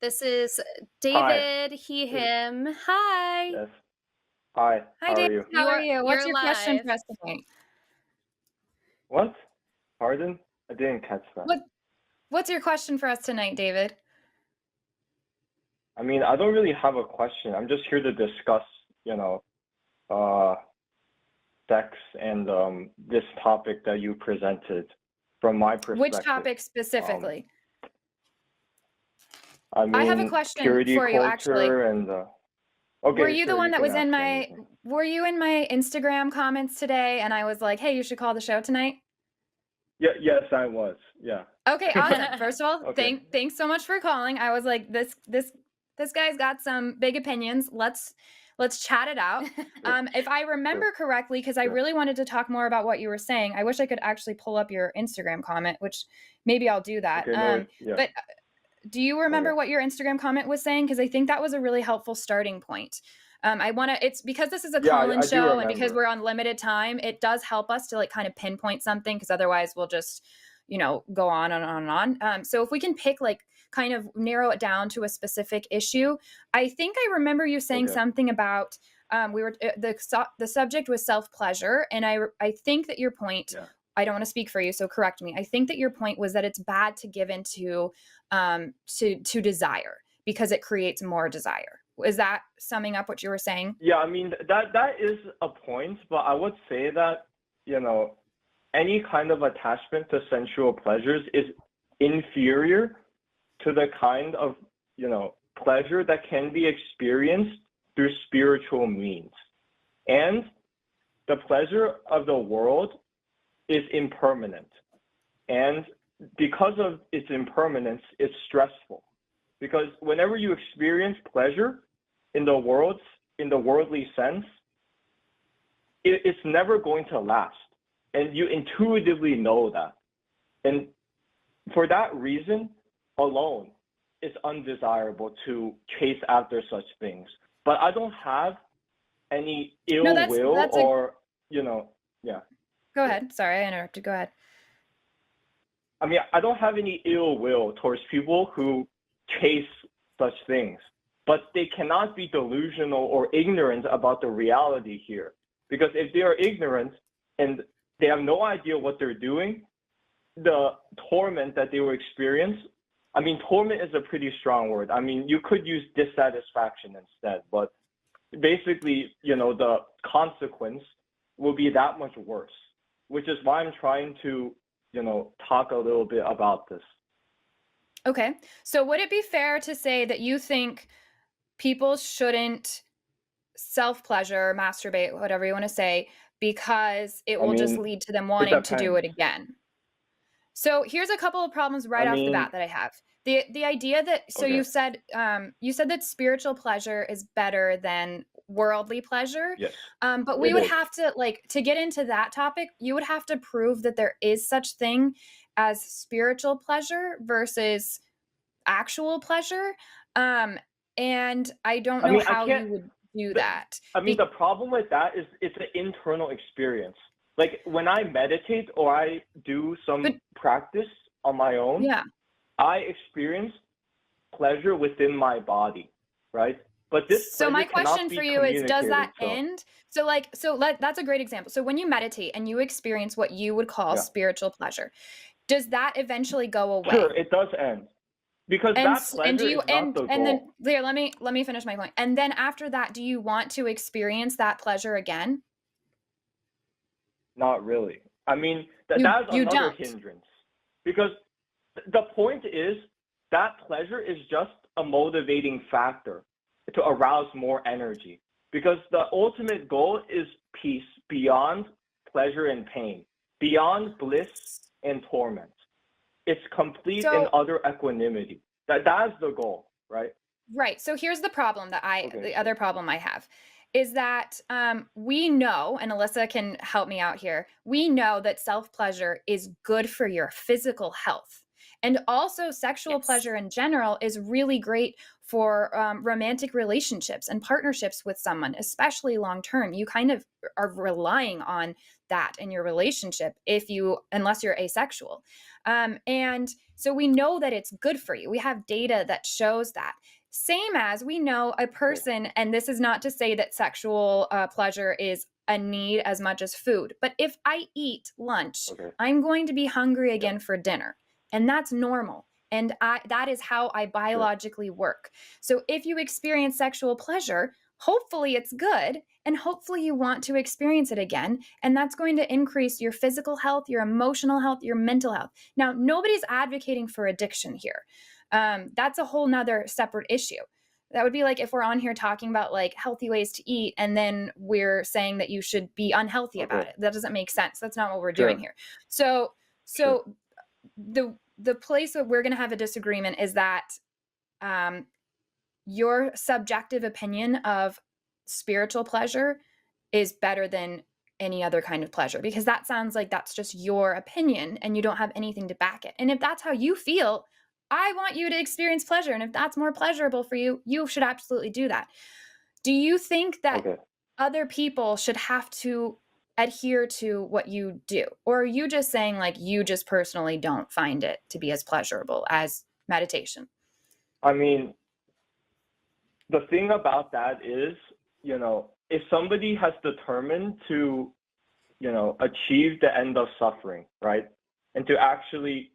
This is Hi. David, he, Hey. him. Hi. Yes. Hi. Hi, How Dave. are you? How are You're you? What's you're your question live. for us tonight? What? Pardon? I didn't catch that. What What's your question for us tonight, David? I mean, I don't really have a question. I'm just here to discuss, you know, uh, sex and this topic that you presented from my Which perspective. topic Um, specifically? I I have a mean, question purity for you, actually. culture and Were okay, you the sure, one you that can was in ask my anything. were you in my Instagram comments today and I was like, "Hey, you should call the show tonight?" Yeah, yes, I was. Yeah. Okay, awesome. First of all, Okay. thanks so much for calling. I was like, this guy's got some big opinions. Let's chat it out. Sure. If I Sure. remember correctly, because I Sure. really wanted to talk more about what you were saying. I wish I could actually pull up your Instagram comment, which maybe I'll do that. Okay, no, yeah. But do you remember Okay. what your Instagram comment was saying? Because I think that was a really helpful starting point. I want to, it's because this is a Yeah, call-in I do show and because remember. we're on limited time, it does help us to like kind of pinpoint something because otherwise we'll just, go on and on and on. So if we can pick like kind of narrow it down to a specific issue, I think I remember you saying Okay. something about we were the subject was self pleasure, and I think that your point. Yeah. I don't want to speak for you, so correct me. I think that your point was that it's bad to give into to desire because it creates more desire. Is that summing up what you were saying? Yeah, I mean that is a point, but I would say that, you know, any kind of attachment to sensual pleasures is inferior to the kind of, pleasure that can be experienced through spiritual means. And the pleasure of the world is impermanent. And because of its impermanence, it's stressful. Because whenever you experience pleasure in the world, in the worldly sense, it's never going to last. And you intuitively know that. And for that reason alone, it's undesirable to chase after such things. But I don't have any No, ill will that's a or, yeah, go sure. ahead. Sorry, I interrupted. Go ahead. I mean, I don't have any ill will towards people who chase such things, but they cannot be delusional or ignorant about the reality here. Because if they are ignorant and they have no idea what they're doing, the torment that they will experience, I mean, torment is a pretty strong word. I mean, you could use dissatisfaction instead, but basically, the consequence will be that much worse, which is why I'm trying to, talk a little bit about this. Okay. So would it be fair to say that you think people shouldn't self pleasure, masturbate, whatever you want to say, because it I will just mean, lead to them it wanting to do depends. it again? So here's a couple of problems I right off the mean, bat that I have. The idea that so okay, you said that spiritual pleasure is better than worldly pleasure, yes, but we it would is. have to like to get into that topic. You would have to prove that there is such thing as spiritual pleasure versus actual pleasure, um, and I don't I know mean, I how can't. you would do The, that. I mean, the problem with that is it's an internal experience. Like when I meditate or I do But some practice on my own, yeah. I experience pleasure within my body, right? But this So pleasure my cannot question be for you is, does communicated. that So, end? That's a great example. So when you meditate and you experience what you would call yeah, spiritual pleasure, does that eventually go sure, away? it does end because that And do pleasure you is not the and then goal. there, let me finish my point. And then after that, do you want to experience that pleasure again? Not really. I mean, You that's you another don't. hindrance because the point is that pleasure is just a motivating factor to arouse more energy because the ultimate goal is peace beyond pleasure and pain, beyond bliss and torment. It's complete and So utter equanimity. That's the goal, right? right. So here's Okay, the sure. other problem I have is that we know, and Alyssa can help me out here, we know that self pleasure is good for your physical health. And also, sexual Yes. pleasure in general is really great for romantic relationships and partnerships with someone, especially long term. You kind of are relying on that in your relationship unless you're asexual. And so we know that it's good for you. We have data that shows that. Same as we know a person, and this is not to say that sexual pleasure is a need as much as food, but if I eat lunch, I'm going to be hungry again for dinner, and that's normal. And that is how I biologically work. So if you experience sexual pleasure, hopefully it's good, and hopefully you want to experience it again. And that's going to increase your physical health, your emotional health, your mental health. Now, nobody's advocating for addiction here. That's a whole nother separate issue. That would be like if we're on here talking about like healthy ways to eat, and then we're saying that you should be unhealthy about it. That doesn't make sense. That's not what we're doing here. So the place where we're going to have a disagreement is that your subjective opinion of spiritual pleasure is better than any other kind of pleasure, because that sounds like that's just your opinion and you don't have anything to back it. And if that's how you feel, I want you to experience pleasure. And if that's more pleasurable for you, you should absolutely do that. Do you think that other people should have to adhere to what you do? Or are you just saying like you just personally don't find it to be as pleasurable as meditation? I mean, the thing about that is, if somebody has determined to, achieve the end of suffering, right? And to actually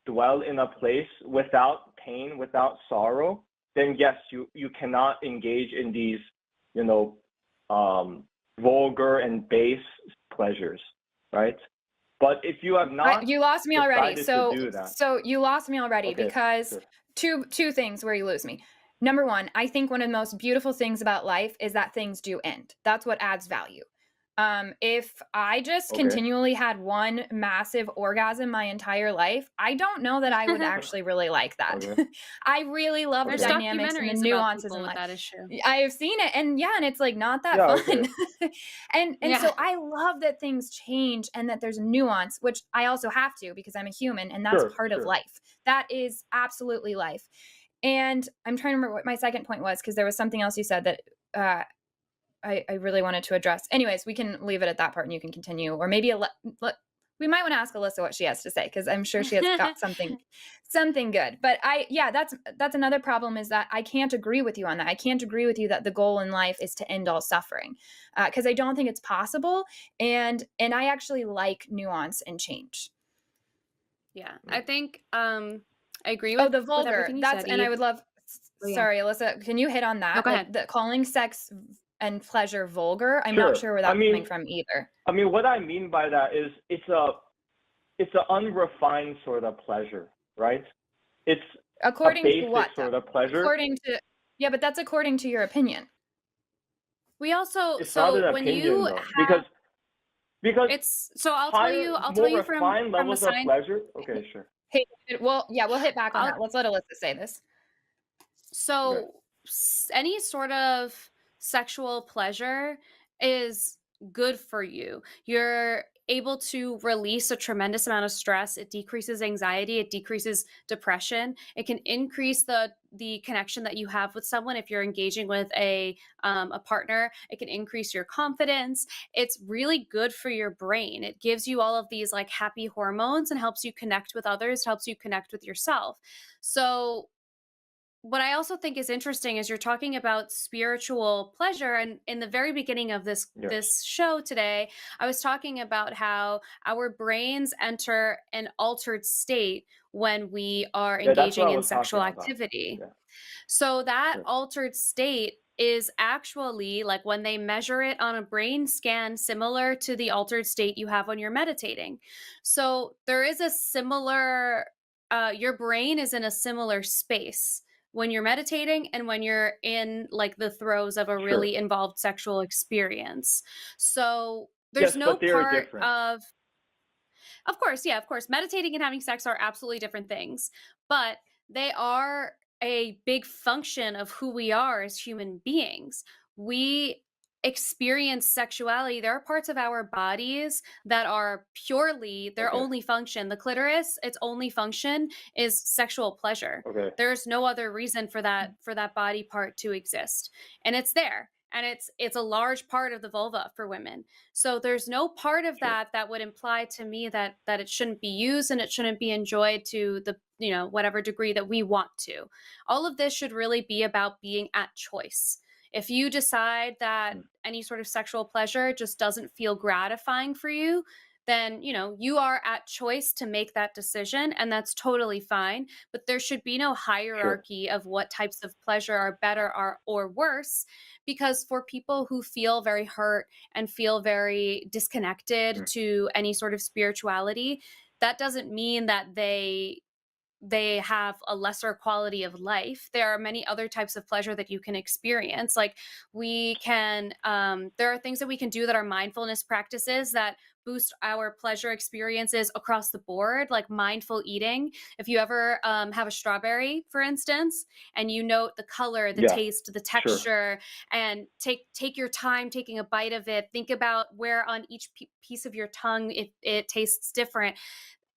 dwell in a place without pain, without sorrow, then yes, you cannot engage in these, vulgar and base pleasures, right? But if you have not, you lost me already. So you lost me already because two things where you lose me. Number one, I think one of the most beautiful things about life is that things do end. That's what adds value. If I just continually had one massive orgasm my entire life, I don't know that I would actually really like that. I really love the dynamics and the nuances in life. That issue. I have seen it, and it's like not that fun. and so I love that things change and that there's nuance, which I also have to because I'm a human, and that's part of life. That is absolutely life. And I'm trying to remember what my second point was, because there was something else you said that I really wanted to address. Anyways, we can leave it at that part and you can continue. Or maybe we might want to ask Alyssa what she has to say, because I'm sure she has got something good. But that's another problem, is that I can't agree with you on that. I can't agree with you that the goal in life is to end all suffering, because I don't think it's possible. And I actually like nuance and change. Yeah, I think I agree with the vulgar. With everything you said, and I would love. Sorry, Alyssa, can you hit on that? No, go ahead. The calling sex and pleasure vulgar. I'm not sure where that's coming from either. I mean, what I mean by that is it's an unrefined sort of pleasure, right? It's according a basic to what sort of pleasure. But that's according to your opinion. We also it's not an when opinion, you though, have, because it's I'll tell you from levels of pleasure. Okay, sure. Hey, we'll hit back on that. Let's let Alyssa say this. So any sort of sexual pleasure is good for you. You're able to release a tremendous amount of stress. It decreases anxiety. It decreases depression. It can increase the connection that you have with someone. If you're engaging with a partner, it can increase your confidence. It's really good for your brain. It gives you all of these like happy hormones and helps you connect with others, helps you connect with yourself. So what I also think is interesting is you're talking about spiritual pleasure. And in the very beginning of this show today, I was talking about how our brains enter an altered state when we are engaging in sexual activity. So that altered state is actually like when they measure it on a brain scan, similar to the altered state you have when you're meditating. So there is a similar, your brain is in a similar space when you're meditating and when you're in like the throes of a really involved sexual experience. So there's no part of course, meditating and having sex are absolutely different things, but they are a big function of who we are as human beings. We experience sexuality. There are parts of our bodies that are purely their only function. The clitoris, its only function is sexual pleasure. There's no other reason for that body part to exist. And it's there. and it's a large part of the vulva for women. So there's no part of Sure. that would imply to me that it shouldn't be used and it shouldn't be enjoyed to the, whatever degree that we want to. All of this should really be about being at choice. If you decide that Mm. any sort of sexual pleasure just doesn't feel gratifying for you, then you are at choice to make that decision, and that's totally fine. But there should be no Sure. hierarchy of what types of pleasure are better or worse, because for people who feel very hurt and feel very disconnected Mm. to any sort of spirituality, that doesn't mean that they have a lesser quality of life. There are many other types of pleasure that you can experience. Like there are things that we can do that are mindfulness practices that boost our pleasure experiences across the board, like mindful eating. If you ever have a strawberry, for instance, and you note the color, the Yeah. taste, the Sure. texture, and take your time taking a bite of it. Think about where on each piece of your tongue it tastes different.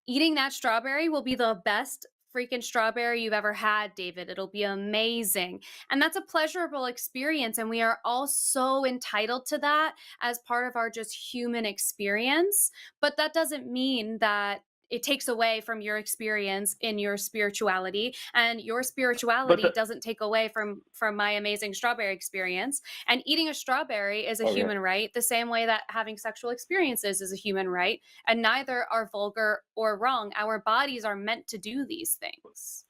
Eating that strawberry will be the best freaking strawberry you've ever had, David. It'll be amazing. And that's a pleasurable experience. And we are all so entitled to that as part of our just human experience. But that doesn't mean that it takes away from your experience in your spirituality, and your But spirituality the doesn't take away from my amazing strawberry experience. And eating a strawberry is a Okay. human right, the same way that having sexual experiences is a human right, and neither are vulgar or wrong. Our bodies are meant to do these things.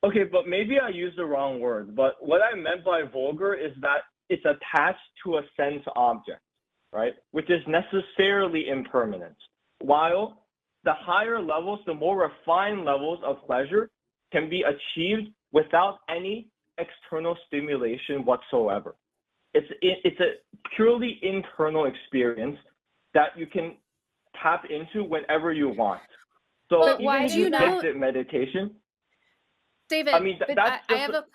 Okay, but maybe I used the wrong word. But what I meant by vulgar is that it's attached to a sense object, right? Which is necessarily impermanent. While the higher levels, the more refined levels of pleasure can be achieved without any external stimulation whatsoever. It's a purely internal experience that you can tap into whenever you want. So But even why if do you you not? exit meditation, David, I mean But that's I just have a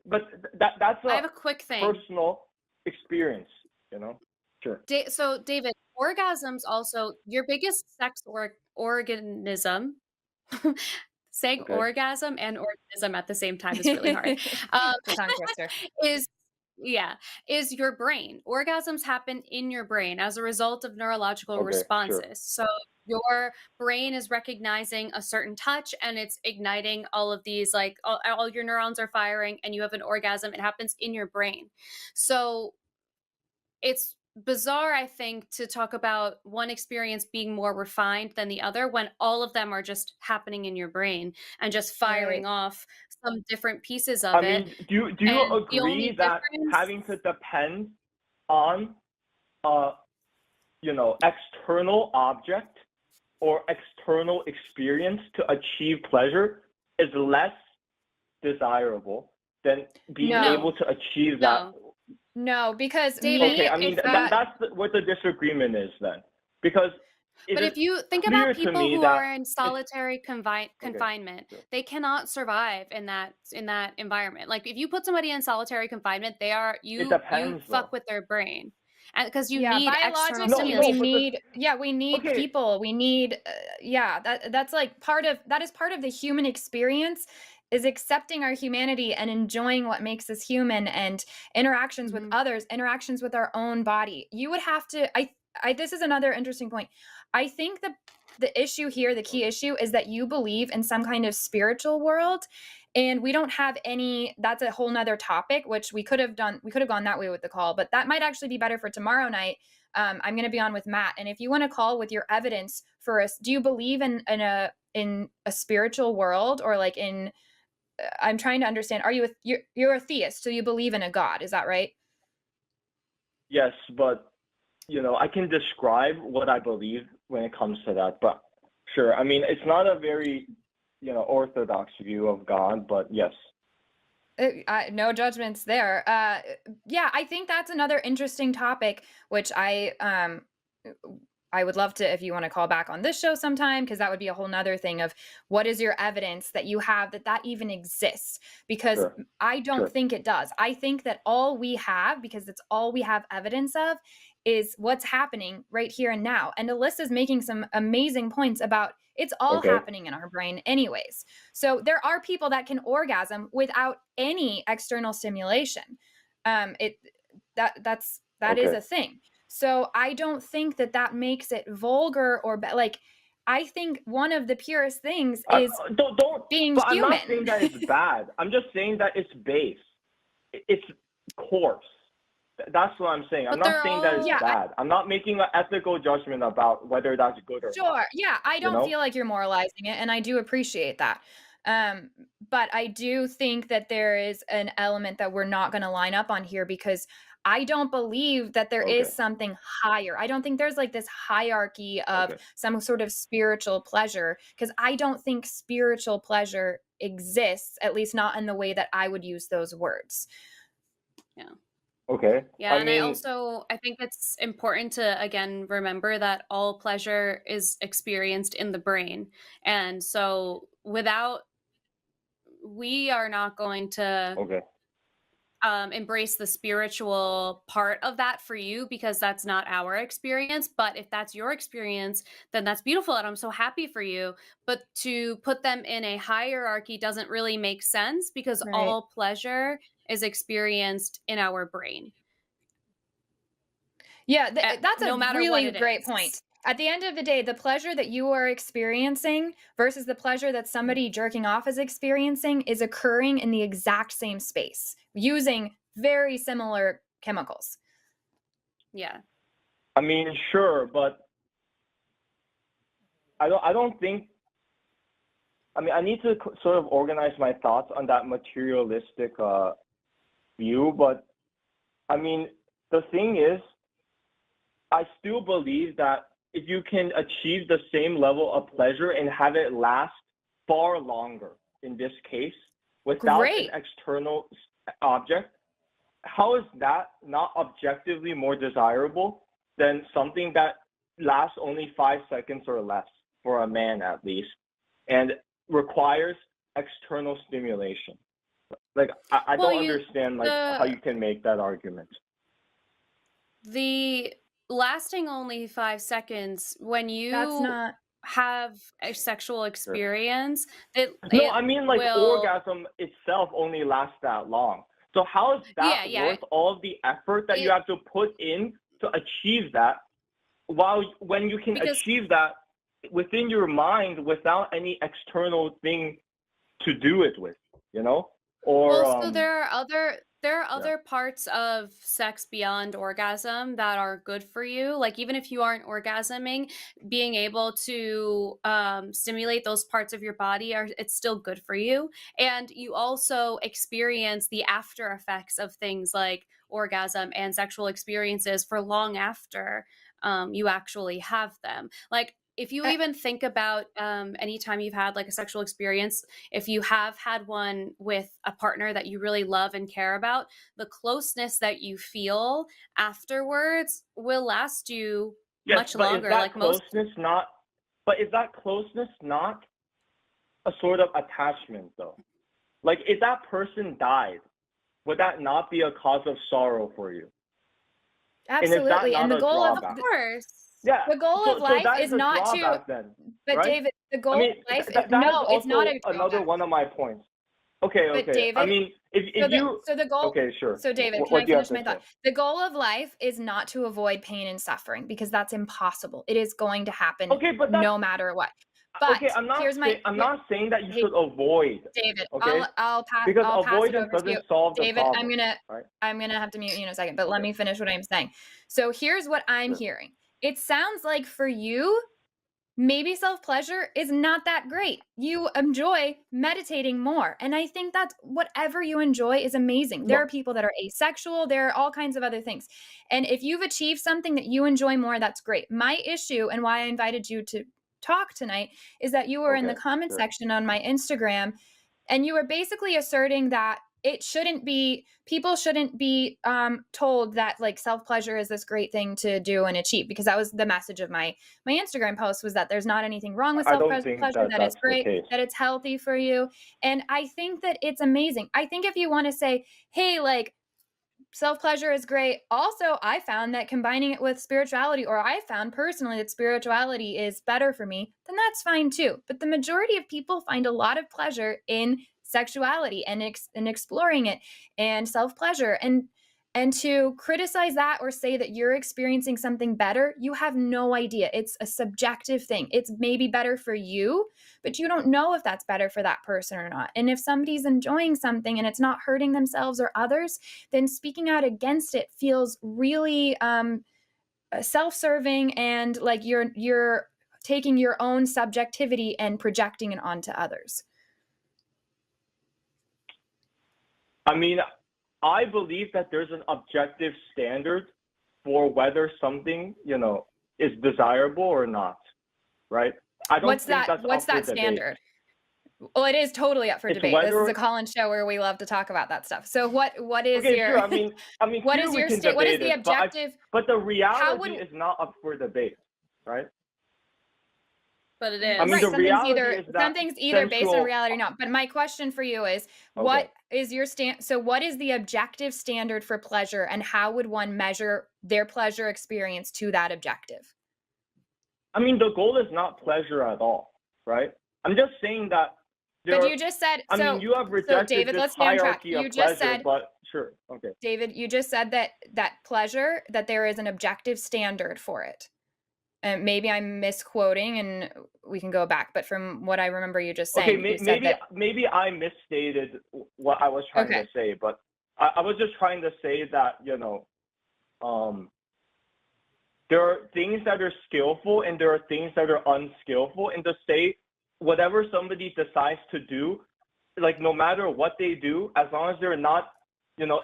but that's I a have a quick thing. personal experience, you know? Sure. So David, orgasms also your biggest sex organism. Saying Okay. orgasm and organism at the same time is really hard. Um, It's a tongue twister. is yeah, is your brain. Orgasms happen in your brain as a result of neurological Okay, sure. responses. So your brain is recognizing a certain touch and it's igniting all of these, like all your neurons are firing and you have an orgasm. It happens in your brain. So it's bizarre, I think, to talk about one experience being more refined than the other when all of them are just happening in your brain and just firing Right. off some different pieces of I it. mean, do you And the agree only that difference, having to depend on a external object or external experience to achieve pleasure is less desirable than being No, able to achieve that? no. no, because David, Okay, me, I mean if you that's what the disagreement is then, because it but is if you think clear about to people me who that are in it's solitary okay. confinement, Sure. they cannot survive in that environment. Like if you put somebody in solitary confinement, It you depends fuck though. with their brain. And because you yeah, need external No, biologically, no, we stimulation. but the need, yeah, we need okay, people. We need, yeah, that's like that is part of the human experience, is accepting our humanity and enjoying what makes us human, and interactions with Mhm. others, interactions with our own body. You would have to, this is another interesting point. I think the issue here, the key okay, issue, is that you believe in some kind of spiritual world, and we don't have any. That's a whole nother topic, which we could have gone that way with the call, but that might actually be better for tomorrow night. I'm going to be on with Matt, and if you want to call with your evidence for us, do you believe in a spiritual world, or like in? I'm trying to understand. Are you're a theist, so you believe in a god? Is that right? yes, but I can describe what I believe when it comes to that, but sure. I mean, it's not a very, orthodox view of God, but yes. No judgments there. Yeah, I think that's another interesting topic, which I would love to, if you want to call back on this show sometime, because that would be a whole nother thing of what is your evidence that you have that even exists? Because Sure, I don't sure. think it does. I think that all we have, because it's all we have evidence of, is what's happening right here and now. And Alyssa's making some amazing points about it's all Okay. happening in our brain, anyways. So there are people that can orgasm without any external stimulation. It that is Okay. a thing. So I don't think that that makes it vulgar or like, I think one of the purest things I, is don't. being But I'm not saying human. that it's bad. I'm just saying that it's base. It's coarse. That's what I'm saying. I'm But not they're saying that it's Yeah, all bad. I'm not making an ethical judgment about whether that's good or not. sure. Yeah, I You don't know? feel like you're moralizing it, and I do appreciate that. Um, but I do think that there is an element that we're not going to line up on here because I don't believe that there Okay. is something higher. I don't think there's like this hierarchy of Okay. some sort of spiritual pleasure because I don't think spiritual pleasure exists, at least not in the way that I would use those words. yeah. Okay. Yeah, I and mean, I think it's important to again remember that all pleasure is experienced in the brain. And so without we are not going to okay. embrace the spiritual part of that for you because that's not our experience. But if that's your experience, then that's beautiful. And I'm so happy for you. But to put them in a hierarchy doesn't really make sense because Right. all pleasure is experienced in our brain, Yeah, that's a no matter what really it great point. is. At the end of the day, the pleasure that you are experiencing versus the pleasure that Mm. somebody jerking off is experiencing is occurring in the exact same space using very similar chemicals. Yeah. I mean, sure, but I don't think. I mean, I need to sort of organize my thoughts on that materialistic view, but I mean, the thing is, I still believe that if you can achieve the same level of pleasure and have it last far longer in this case without an Great. external object, how is that not objectively more desirable than something that lasts only 5 seconds or less for a man at least and requires external stimulation? Like I Well, don't you understand like how the you can make that argument. the lasting only 5 seconds when That's you not have a sexual Sure. experience, No, it I mean like will orgasm itself only lasts that long. So how is that yeah, yeah. worth all of the effort that you It have to put in to achieve that while when you can because achieve that within your mind without any external thing to do it with, you know? Or well, so there are yeah. other parts of sex beyond orgasm that are good for you. Like even if you aren't orgasming, being able to stimulate those parts of your body are it's still good for you. And you also experience the after effects of things like orgasm and sexual experiences for long after you actually have them. Like if you uh, even think about anytime you've had like a sexual experience, if you have had one with a partner that you really love and care about, the closeness that you feel afterwards will last you Yes, much but is longer. that Like most, closeness not but is that closeness not a sort of attachment though? Like if that person died, would that not be a cause of sorrow for you? And is that absolutely. And not a of drawback? course. Yeah. the goal of So life that is is a not to, drawback then, but right? David, the I goal mean, of life is that is no, it's not also a another drawback. one of my points. Okay, But okay. I David, mean, if so the you so the goal okay, sure. so David, can What I do you have finish to my say? thought? The goal of life is not to avoid pain and suffering because that's impossible. It is going to happen Okay, but that's no matter what. But okay. I'm not saying that you hey should avoid. David, Okay, I'll because pass it avoidance over to you. doesn't solve the David, problem, right? I'm gonna have to mute you in a second, but let Okay, me finish what I'm saying. So here's what I'm sure. hearing. It sounds like for you, maybe self pleasure is not that great. You enjoy meditating more. And I think that whatever you enjoy is amazing. There are No, people that are asexual, there are all kinds of other things. And if you've achieved something that you enjoy more, that's great. My issue and why I invited you to talk tonight is that you were in the okay, comment sure. section on my Instagram and you were basically asserting that it shouldn't be people shouldn't be told that like self pleasure is this great thing to do and achieve because that was the message of my Instagram post was that there's not anything wrong with I self don't think pleasure, that that it's that's the great, case. that it's healthy for you. And I think that it's amazing. I think if you want to say, hey, like self pleasure is great. Also, I found that combining it with spirituality, or I found personally that spirituality is better for me, then that's fine too. But the majority of people find a lot of pleasure in sexuality and exploring it and self pleasure. And to criticize that or say that you're experiencing something better, you have no idea. It's a subjective thing. It's maybe better for you, but you don't know if that's better for that person or not. And if somebody's enjoying something and it's not hurting themselves or others, then speaking out against it feels really self-serving, and like you're taking your own subjectivity and projecting it onto others. I mean, I believe that there's an objective standard for whether something, is desirable or not, right? I don't What's think that? that's What's up for that debate. standard? Well, it is totally up for It's debate. This is whether. a Collins show where we love to talk about that stuff. So what is Okay, your sure. I mean, what here is we your can what is debate the it, objective? but the How reality would is not up for debate, right? But it I is. mean, the reality is that something's either based on sensual. reality or not. But my question for you is, what is your so what is the objective standard for pleasure, and how would one measure their pleasure experience to that objective? I mean, the goal is not pleasure at all, right? I'm just saying that. But you just said, I so, mean, you have so rejected David, this let's stay on track. hierarchy You of just pleasure, said, but sure, okay. David, you just said that pleasure, that there is an objective standard for it. And maybe I'm misquoting and we can go back, but from what I remember you just saying, Okay, you said maybe I misstated what I was trying to say, but I was just trying to say that, there are things that are skillful and there are things that are unskillful, and to say whatever somebody decides to do, like no matter what they do, as long as they're not,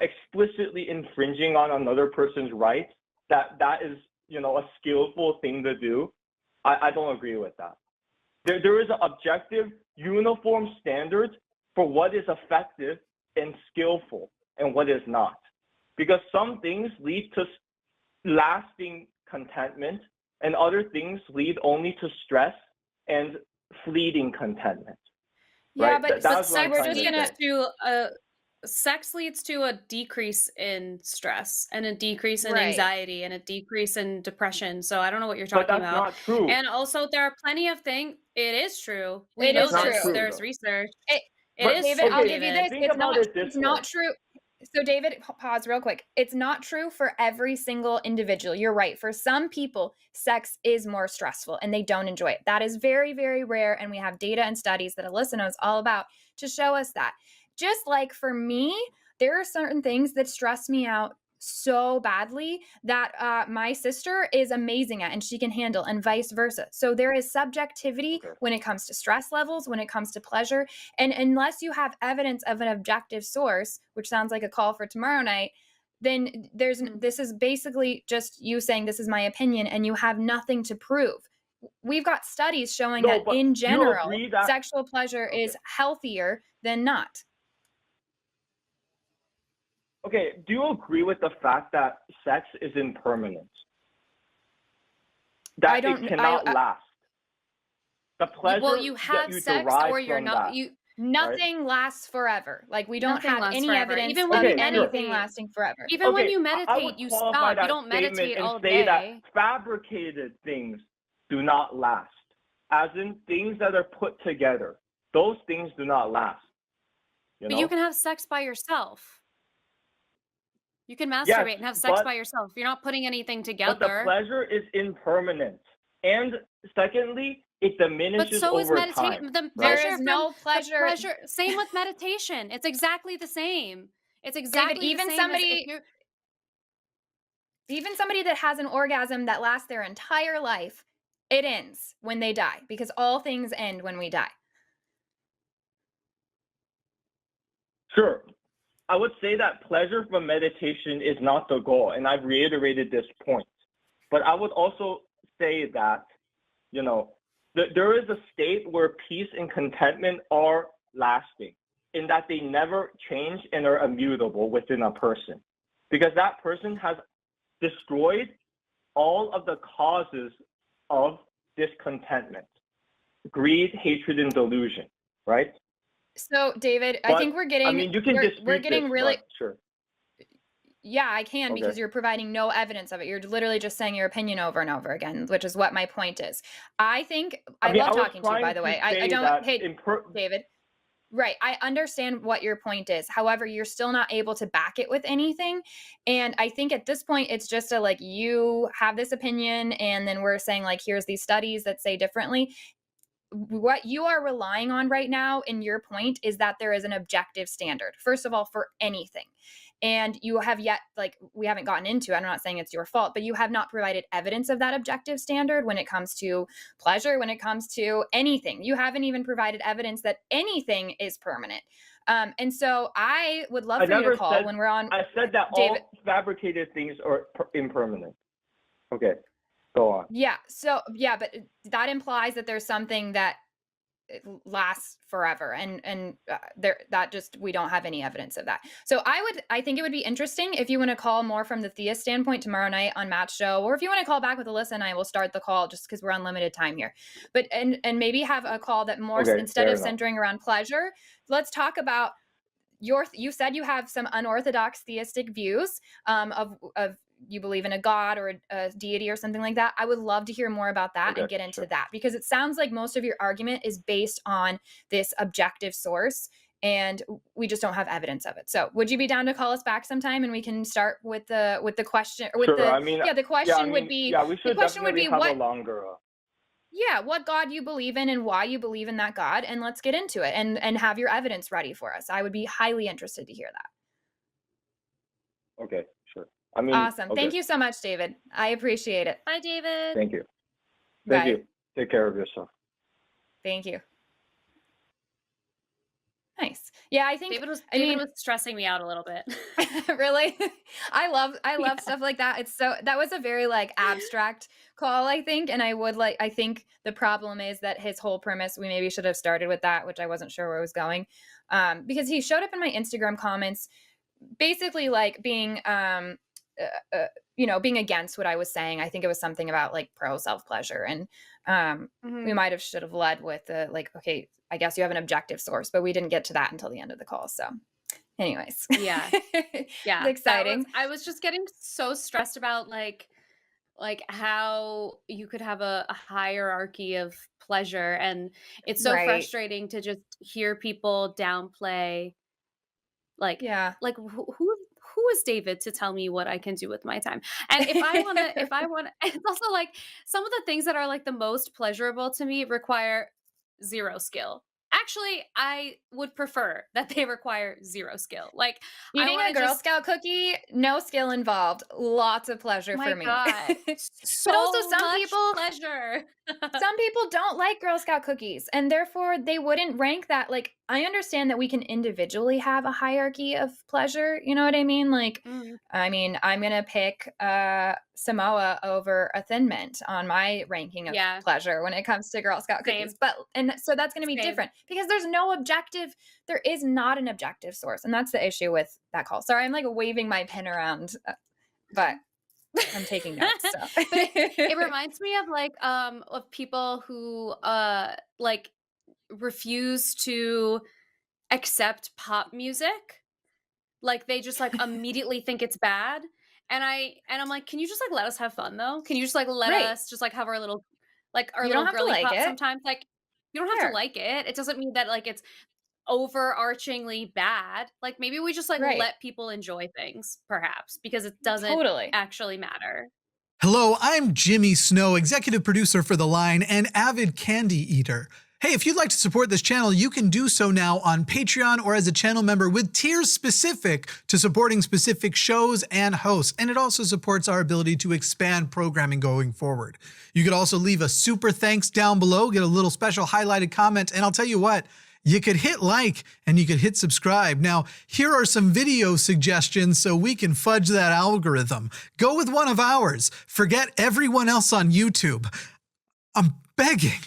explicitly infringing on another person's rights, that is, a skillful thing to do. I don't agree with that. There is an objective, uniform standard for what is effective and skillful and what is not. Because some things lead to lasting contentment and other things lead only to stress and fleeting contentment. Yeah, right? but That's what I'm sex trying to leads say. to sex leads to a decrease in stress and a decrease in Right. anxiety and a decrease in depression. So I don't know what you're But talking that's about. not true. And also, there are plenty of things. It is true. We It know is this. true. There's though. research. It It is David, true, I'll give you David. this. Think It's about not. it this It's not way. true. So David, pause real quick. It's not true for every single individual. You're right. For some people, sex is more stressful and they don't enjoy it. That is very, very rare. And we have data and studies that Alyssa knows all about to show us that. Just like for me, there are certain things that stress me out so badly that my sister is amazing at and she can handle, and vice versa. So there is subjectivity when it comes to stress levels, when it comes to pleasure. And unless you have evidence of an objective source, which sounds like a call for tomorrow night, then this is basically just you saying this is my opinion and you have nothing to prove. We've got studies showing that in general, sexual pleasure is healthier than not. Okay, do you agree with the fact that sex is impermanent? That it cannot last. The pleasure you have that you sex derive or you're from not. that, Nothing lasts forever. Like we don't Nothing have lasts any forever. evidence Even of when you anything meditate. lasting forever. Even when you I meditate, would you qualify stop. You that don't statement meditate and all say day. that fabricated things do not last. As in things that are put together. Those things do not last. But you can have sex by yourself. You can masturbate and have sex by yourself. You're not putting anything together. But the pleasure is impermanent. And secondly, it diminishes but so over is meditation. time. There is no pleasure. Same with meditation. It's exactly the same. It's exactly David, even the same. Even somebody that has an orgasm that lasts their entire life, it ends when they die, because all things end when we die. Sure. I would say that pleasure from meditation is not the goal, and I've reiterated this point. But I would also say that, there is a state where peace and contentment are lasting, in that they never change and are immutable within a person. Because that person has destroyed all of the causes of discontentment, greed, hatred, and delusion, right? So, David, I think we're getting. I mean, you can we're getting really. Sure. Yeah, I can, because you're providing no evidence of it. You're literally just saying your opinion over and over again, which is what my point is. I think I love talking to you, by the way. I don't. Hey, David. Right. I understand what your point is. However, you're still not able to back it with anything. And I think at this point, it's just a like, you have this opinion, and then we're saying, like, here's these studies that say differently. What you are relying on right now in your point is that there is an objective standard, first of all, for anything. And you have yet, like, we haven't gotten into, I'm not saying it's your fault, but you have not provided evidence of that objective standard when it comes to pleasure, when it comes to anything. You haven't even provided evidence that anything is permanent. And so I would love I for you to never call said, when we're on. I said that David, all fabricated things are impermanent. Okay, go on. yeah. So, yeah, but that implies that there's something that it lasts forever, and there, that just, we don't have any evidence of that. So I think it would be interesting if you want to call more from the theist standpoint tomorrow night on Matt's show, or if you want to call back with Alyssa and I will start the call, just because we're on limited time here. But and maybe have a call that more, Okay, instead fair of enough. centering around pleasure, let's talk about you said you have some unorthodox theistic views, of you believe in a god or a deity or something like that. I would love to hear more about that Okay, and get into sure. that, because it sounds like most of your argument is based on this objective source, and we just don't have evidence of it. So would you be down to call us back sometime, and we can start with the question, or with Sure. the, I mean, yeah, the question would we be, the should question would definitely be have a what, longer. yeah, what God you believe in and why you believe in that God, and let's get into it, and have your evidence ready for us. I would be highly interested to hear that. Okay, sure. I mean, Awesome. okay. Thank you so much, David. I appreciate it. Bye, David. Thank you. Thank Bye. you. Take care of yourself. Thank you. Nice. Yeah, I think David was I stressing me out a little bit. really, I love Yeah. stuff like that. That was a very like abstract call, I think, and I think the problem is that his whole premise, we maybe should have started with that, which I wasn't sure where it was going, because he showed up in my Instagram comments basically like being being against what I was saying. I think it was something about like pro self-pleasure, and we might have should have led with the like, okay, I guess you have an objective source, but we didn't get to that until the end of the call. So anyways, Yeah. Yeah. it's exciting. I was just getting so stressed about like how you could have a hierarchy of pleasure, and it's so Right. frustrating to just hear people downplay like Yeah. who is David to tell me what I can do with my time? And if I want it's also like some of the things that are like the most pleasurable to me require zero skill. Actually, I would prefer that they require zero skill. Like I Eating want a to Girl just, Scout cookie, no skill involved. Lots of pleasure my for me. God, But also so some much people pleasure. some people don't like Girl Scout cookies, and therefore they wouldn't rank that. Like, I understand that we can individually have a hierarchy of pleasure. You know what I mean? Like, Mm. I mean, I'm going to pick Samoa over a Thin Mint on my ranking of Yeah. pleasure when it comes to Girl Scout Same. cookies. And so that's going to be Same. different, because there's no objective, there is not an objective source. And that's the issue with that call. Sorry, I'm like waving my pen around, but I'm taking notes. So. But it reminds me of like of people who like refuse to accept pop music. Like they just like immediately think it's bad. And I'm like, can you just like let us have fun though? Can you just like let Right. us just like have our little You don't have to girly like pop it. sometimes? Like you don't have Sure. to like it. It doesn't mean that like it's overarchingly bad. Like maybe we just like Right. let people enjoy things perhaps, because it doesn't Totally. actually matter. Hello, I'm Jimmy Snow, executive producer for The Line and avid candy eater. Hey, if you'd like to support this channel, you can do so now on Patreon or as a channel member with tiers specific to supporting specific shows and hosts. And it also supports our ability to expand programming going forward. You could also leave a super thanks down below, get a little special highlighted comment, and I'll tell you what, you could hit like and you could hit subscribe. Now, here are some video suggestions so we can fudge that algorithm. Go with one of ours. Forget everyone else on YouTube. I'm begging.